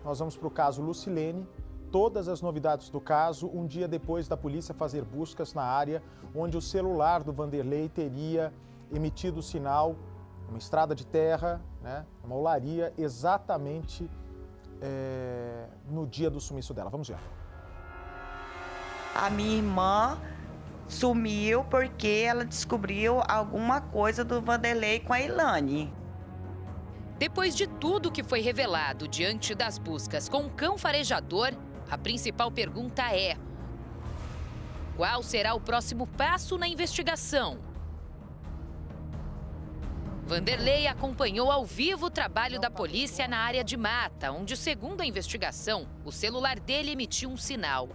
nós vamos para o caso Lucilene. Todas as novidades do caso, um dia depois da polícia fazer buscas na área onde o celular do Vanderlei teria emitido o sinal, uma estrada de terra, né, uma olaria, exatamente no dia do sumiço dela. Vamos ver. A minha irmã sumiu porque ela descobriu alguma coisa do Vanderlei com a Ilane. Depois de tudo que foi revelado diante das buscas com o cão farejador, a principal pergunta é: qual será o próximo passo na investigação? Vanderlei acompanhou ao vivo o trabalho da polícia na área de mata, onde, segundo a investigação, o celular dele emitiu um sinal.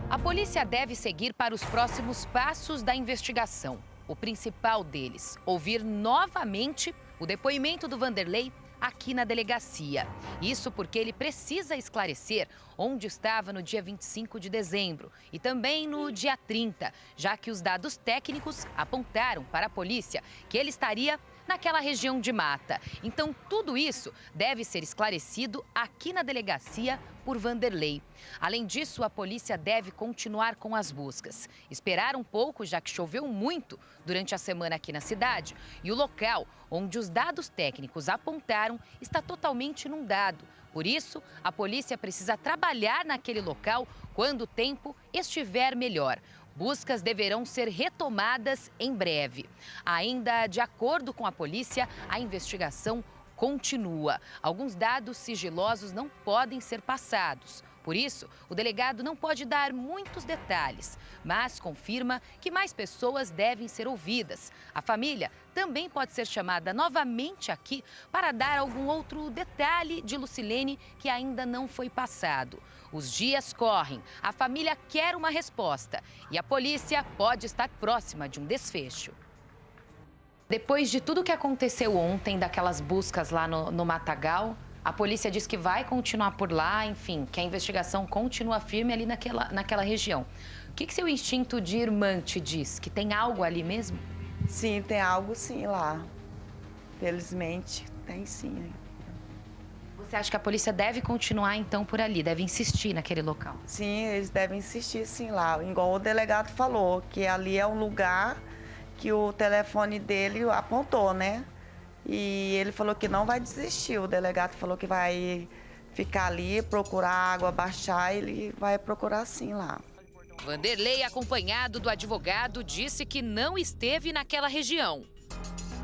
A polícia deve seguir para os próximos passos da investigação. O principal deles, ouvir novamente o depoimento do Vanderlei aqui na delegacia. Isso porque ele precisa esclarecer onde estava no dia 25 de dezembro e também no dia 30, já que os dados técnicos apontaram para a polícia que ele estaria naquela região de mata. Então, tudo isso deve ser esclarecido aqui na delegacia por Vanderlei. Além disso, a polícia deve continuar com as buscas. Esperar um pouco, já que choveu muito durante a semana aqui na cidade, e o local onde os dados técnicos apontaram está totalmente inundado. Por isso, a polícia precisa trabalhar naquele local quando o tempo estiver melhor. Buscas deverão ser retomadas em breve. Ainda de acordo com a polícia, a investigação continua. Alguns dados sigilosos não podem ser passados. Por isso, o delegado não pode dar muitos detalhes, mas confirma que mais pessoas devem ser ouvidas. A família também pode ser chamada novamente aqui para dar algum outro detalhe de Lucilene que ainda não foi passado. Os dias correm, a família quer uma resposta e a polícia pode estar próxima de um desfecho. Depois de tudo que aconteceu ontem, daquelas buscas lá no Matagal, a polícia diz que vai continuar por lá, enfim, que a investigação continua firme ali naquela região. O que seu instinto de irmã te diz? Que tem algo ali mesmo? Sim, tem algo sim lá. Felizmente, tem sim. Você acha que a polícia deve continuar então por ali, deve insistir naquele local? Sim, eles devem insistir sim lá. Igual o delegado falou, que ali é um lugar que o telefone dele apontou, né? E ele falou que não vai desistir. O delegado falou que vai ficar ali, procurar água, baixar, ele vai procurar sim lá. Vanderlei, acompanhado do advogado, disse que não esteve naquela região.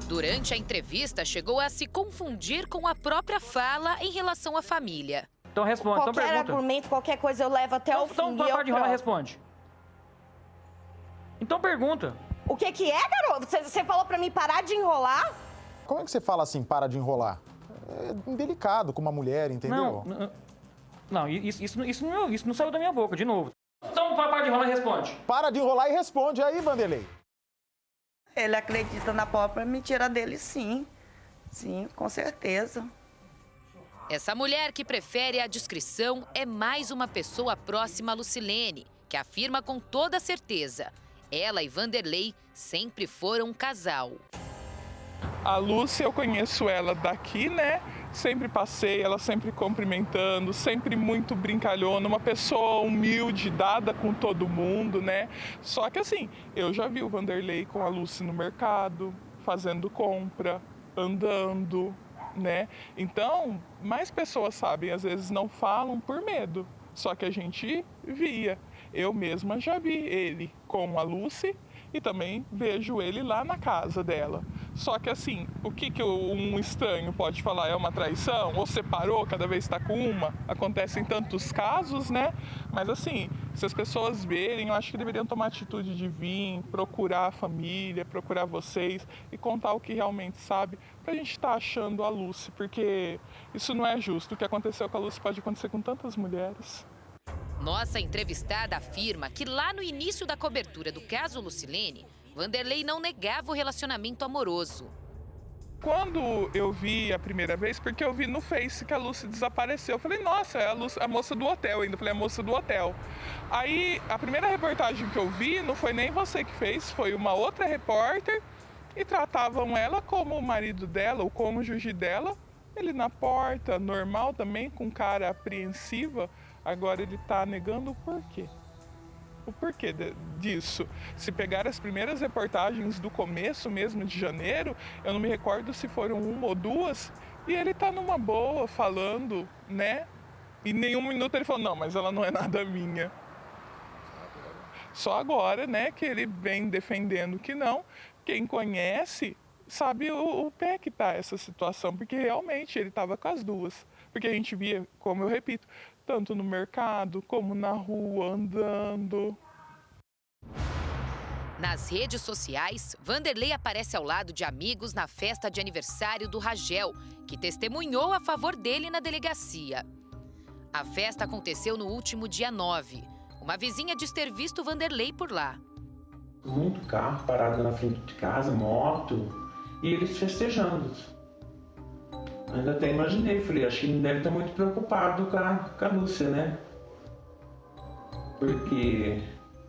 Durante a entrevista, chegou a se confundir com a própria fala em relação à família. Então responde, então pergunta. Qualquer argumento, qualquer coisa eu levo até o fim. Então para de enrolar, responde. Então pergunta. O que é, garoto? Você falou pra mim parar de enrolar? Como é que você fala assim, para de enrolar? É indelicado com uma mulher, entendeu? Não, isso não saiu da minha boca, de novo. Então para de enrolar e responde. Para de enrolar e responde aí, Vanderlei. Ele acredita na própria mentira dele, sim. Sim, com certeza. Essa mulher que prefere a discrição é mais uma pessoa próxima a Lucilene, que afirma com toda certeza: ela e Vanderlei sempre foram um casal. A Lúcia, eu conheço ela daqui, né? Sempre passei, ela sempre cumprimentando, sempre muito brincalhona, uma pessoa humilde, dada com todo mundo, né? Só que assim, eu já vi o Vanderlei com a Lúcia no mercado, fazendo compra, andando, né? Então, mais pessoas sabem, às vezes não falam por medo, só que a gente via. Eu mesma já vi ele com a Lúcia e também vejo ele lá na casa dela. Só que assim, o que um estranho pode falar? É uma traição? Ou separou, cada vez está com uma? Acontecem tantos casos, né? Mas assim, se as pessoas verem, eu acho que deveriam tomar atitude de vir, procurar a família, procurar vocês e contar o que realmente sabe, pra gente estar achando a Lúcia, porque isso não é justo. O que aconteceu com a Lúcia pode acontecer com tantas mulheres. Nossa entrevistada afirma que lá no início da cobertura do caso Lucilene, Vanderlei não negava o relacionamento amoroso. Quando eu vi a primeira vez, porque eu vi no Face que a Lúcia desapareceu, eu falei, nossa, é a moça do hotel ainda. Eu falei, a moça do hotel. Aí, a primeira reportagem que eu vi, não foi nem você que fez, foi uma outra repórter e tratavam ela como o marido dela, o cônjuge dela. Ele na porta, normal também, com cara apreensiva. Agora ele está negando o porquê. O porquê disso? Se pegar as primeiras reportagens do começo mesmo de janeiro, eu não me recordo se foram 1 ou 2, e ele está numa boa falando, né? E nenhum minuto ele falou, não, mas ela não é nada minha. Só agora, né, que ele vem defendendo que não. Quem conhece sabe o pé que está essa situação, porque realmente ele estava com as duas. Porque a gente via, como eu repito, tanto no mercado como na rua, andando. Nas redes sociais, Vanderlei aparece ao lado de amigos na festa de aniversário do Ragel, que testemunhou a favor dele na delegacia. A festa aconteceu no último dia 9. Uma vizinha diz ter visto Vanderlei por lá. Muito carro parado na frente de casa, moto, e eles festejando. Ainda até imaginei, falei, acho que ele deve estar muito preocupado com a Lúcia, né? Porque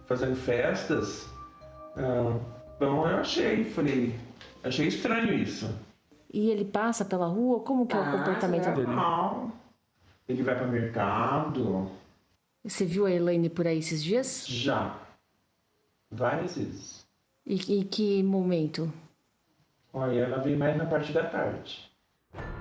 fazendo festas, então eu achei estranho isso. E ele passa pela rua? Como que é o comportamento dele? Normal. Ele vai para o mercado. Você viu a Elaine por aí esses dias? Já. Várias vezes. E que momento? Olha, ela veio mais na parte da tarde.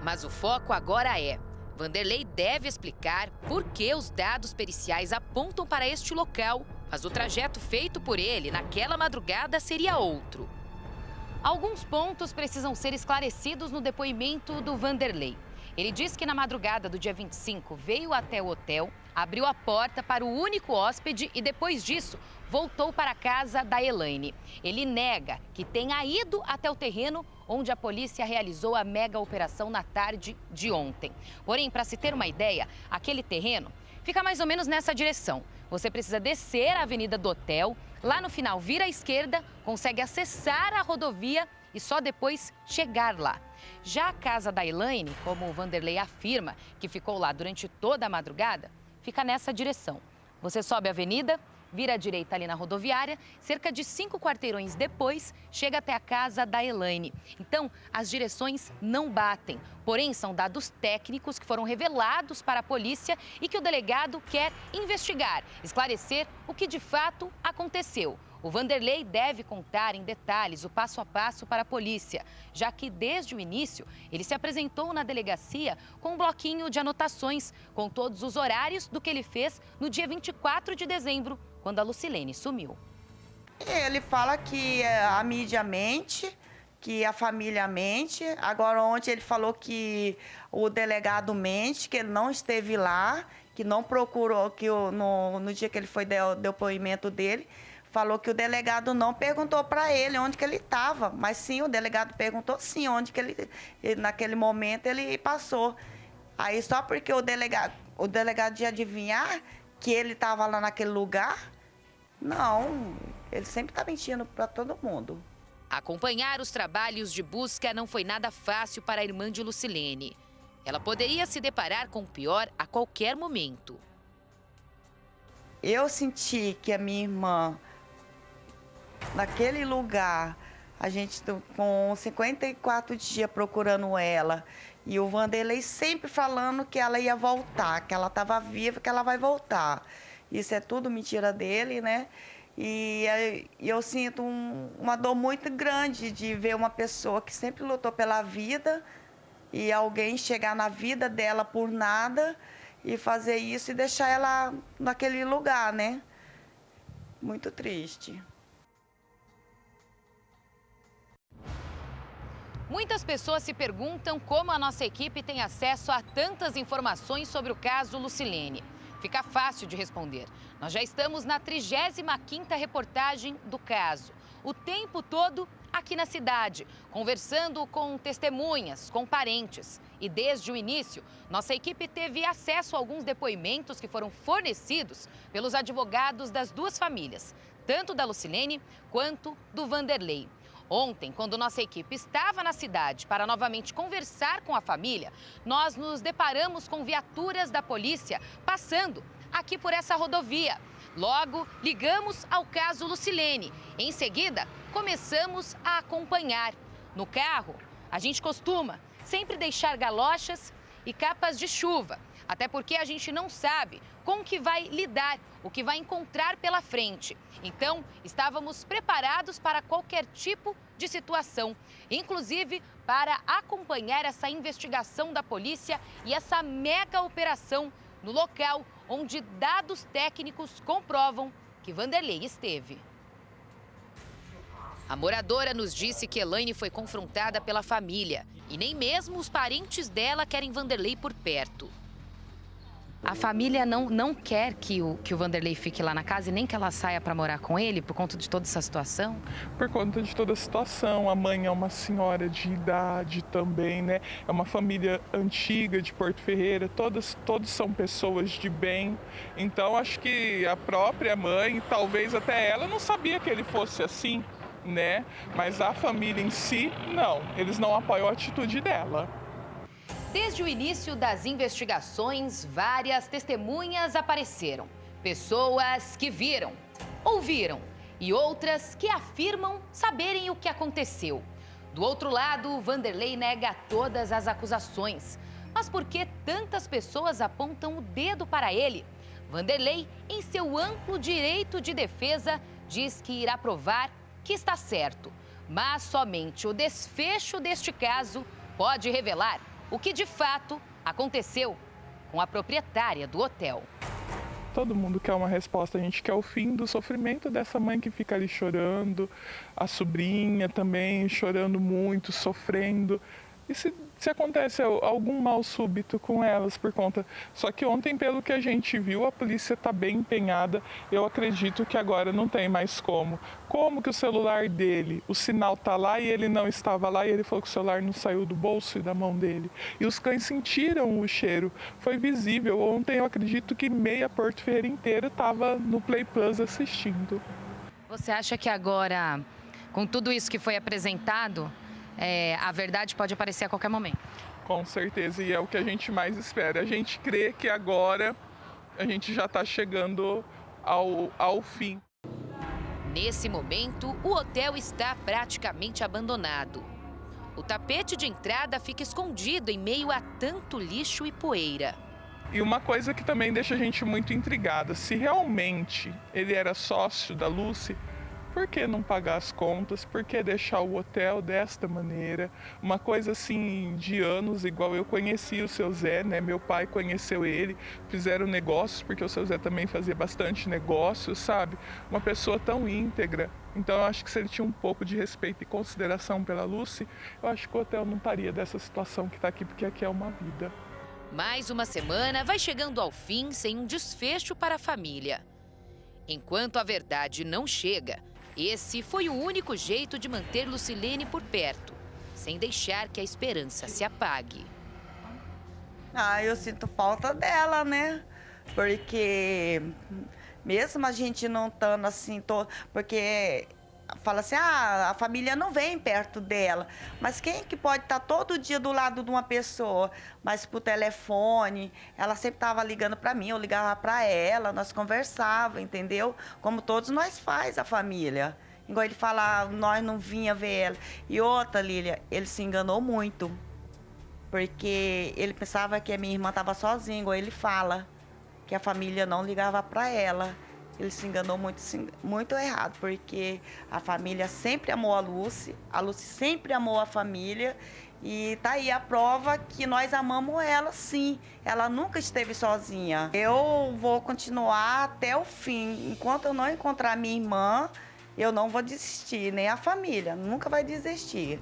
Mas o foco agora é: Vanderlei deve explicar por que os dados periciais apontam para este local, mas o trajeto feito por ele naquela madrugada seria outro. Alguns pontos precisam ser esclarecidos no depoimento do Vanderlei. Ele diz que na madrugada do dia 25 veio até o hotel, abriu a porta para o único hóspede e depois disso voltou para a casa da Elaine. Ele nega que tenha ido até o terreno onde a polícia realizou a mega operação na tarde de ontem. Porém, para se ter uma ideia, aquele terreno fica mais ou menos nessa direção. Você precisa descer a avenida do hotel, lá no final vira à esquerda, consegue acessar a rodovia e só depois chegar lá. Já a casa da Elaine, como o Vanderlei afirma, que ficou lá durante toda a madrugada, fica nessa direção. Você sobe a avenida, vira à direita ali na rodoviária, cerca de 5 quarteirões depois, chega até a casa da Elaine. Então, as direções não batem, porém são dados técnicos que foram revelados para a polícia e que o delegado quer investigar, esclarecer o que de fato aconteceu. O Vanderlei deve contar em detalhes o passo a passo para a polícia, já que desde o início ele se apresentou na delegacia com um bloquinho de anotações com todos os horários do que ele fez no dia 24 de dezembro, quando a Lucilene sumiu. Ele fala que a mídia mente, que a família mente. Agora ontem ele falou que o delegado mente, que ele não esteve lá, que não procurou, que no dia que ele foi dar o depoimento dele, falou que o delegado não perguntou para ele onde que ele estava, mas sim, o delegado perguntou sim onde que ele, naquele momento ele passou. Aí só porque o delegado ia adivinhar que ele estava lá naquele lugar, não, ele sempre está mentindo para todo mundo. Acompanhar os trabalhos de busca não foi nada fácil para a irmã de Lucilene. Ela poderia se deparar com o pior a qualquer momento. Eu senti que a minha irmã, naquele lugar, a gente com 54 dias procurando ela, e o Vanderlei sempre falando que ela ia voltar, que ela estava viva, que ela vai voltar. Isso é tudo mentira dele, né? E eu sinto uma dor muito grande de ver uma pessoa que sempre lutou pela vida e alguém chegar na vida dela por nada e fazer isso e deixar ela naquele lugar, né? Muito triste. Muitas pessoas se perguntam como a nossa equipe tem acesso a tantas informações sobre o caso Lucilene. Fica fácil de responder. Nós já estamos na 35ª reportagem do caso. O tempo todo aqui na cidade, conversando com testemunhas, com parentes. E desde o início, nossa equipe teve acesso a alguns depoimentos que foram fornecidos pelos advogados das duas famílias, tanto da Lucilene quanto do Vanderlei. Ontem, quando nossa equipe estava na cidade para novamente conversar com a família, nós nos deparamos com viaturas da polícia passando aqui por essa rodovia. Logo, ligamos ao caso Lucilene. Em seguida, começamos a acompanhar. No carro, a gente costuma sempre deixar galochas e capas de chuva, até porque a gente não sabe com o que vai lidar, o que vai encontrar pela frente. Então, estávamos preparados para qualquer tipo de situação, inclusive para acompanhar essa investigação da polícia e essa mega operação no local onde dados técnicos comprovam que Vanderlei esteve. A moradora nos disse que Elaine foi confrontada pela família e nem mesmo os parentes dela querem Vanderlei por perto. A família não quer que o Vanderlei fique lá na casa e nem que ela saia para morar com ele por conta de toda essa situação? Por conta de toda a situação. A mãe é uma senhora de idade também, né? É uma família antiga de Porto Ferreira, todos são pessoas de bem. Então, acho que a própria mãe, talvez até ela, não sabia que ele fosse assim, né? Mas a família em si, não. Eles não apoiam a atitude dela. Desde o início das investigações, várias testemunhas apareceram. Pessoas que viram, ouviram e outras que afirmam saberem o que aconteceu. Do outro lado, Vanderlei nega todas as acusações. Mas por que tantas pessoas apontam o dedo para ele? Vanderlei, em seu amplo direito de defesa, diz que irá provar que está certo. Mas somente o desfecho deste caso pode revelar o que de fato aconteceu com a proprietária do hotel. Todo mundo quer uma resposta, a gente quer o fim do sofrimento dessa mãe que fica ali chorando, a sobrinha também chorando muito, sofrendo. E se acontece algum mal súbito com elas por conta... Só que ontem, pelo que a gente viu, a polícia está bem empenhada. Eu acredito que agora não tem mais como. Como que o celular dele, o sinal está lá e ele não estava lá e ele falou que o celular não saiu do bolso e da mão dele. E os cães sentiram o cheiro, foi visível. Ontem eu acredito que meia Porto Ferreira inteira estava no Play Plus assistindo. Você acha que agora, com tudo isso que foi apresentado, a verdade pode aparecer a qualquer momento? Com certeza, e é o que a gente mais espera. A gente crê que agora a gente já está chegando ao fim. Nesse momento, o hotel está praticamente abandonado. O tapete de entrada fica escondido em meio a tanto lixo e poeira. E uma coisa que também deixa a gente muito intrigada, se realmente ele era sócio da Lucy, por que não pagar as contas? Por que deixar o hotel desta maneira? Uma coisa assim de anos, igual eu conheci o seu Zé, né? Meu pai conheceu ele, fizeram negócios, porque o seu Zé também fazia bastante negócios, sabe? Uma pessoa tão íntegra. Então eu acho que se ele tinha um pouco de respeito e consideração pela Lucy, eu acho que o hotel não estaria dessa situação que está aqui, porque aqui é uma vida. Mais uma semana vai chegando ao fim sem um desfecho para a família. Enquanto a verdade não chega, esse foi o único jeito de manter Lucilene por perto, sem deixar que a esperança se apague. Eu sinto falta dela, né? Porque mesmo a gente não estando assim, porque fala assim, a família não vem perto dela. Mas quem que pode estar todo dia do lado de uma pessoa? Mas por telefone, ela sempre estava ligando para mim, eu ligava para ela, nós conversávamos, entendeu? Como todos nós faz, a família. Igual ele fala, nós não vinha ver ela. E outra, Lília, ele se enganou muito. Porque ele pensava que a minha irmã estava sozinha, igual ele fala. Que a família não ligava para ela. Ele se enganou muito errado, porque a família sempre amou a Lucy sempre amou a família, e tá aí a prova que nós amamos ela, sim. Ela nunca esteve sozinha. Eu vou continuar até o fim. Enquanto eu não encontrar minha irmã, eu não vou desistir, nem a família, nunca vai desistir.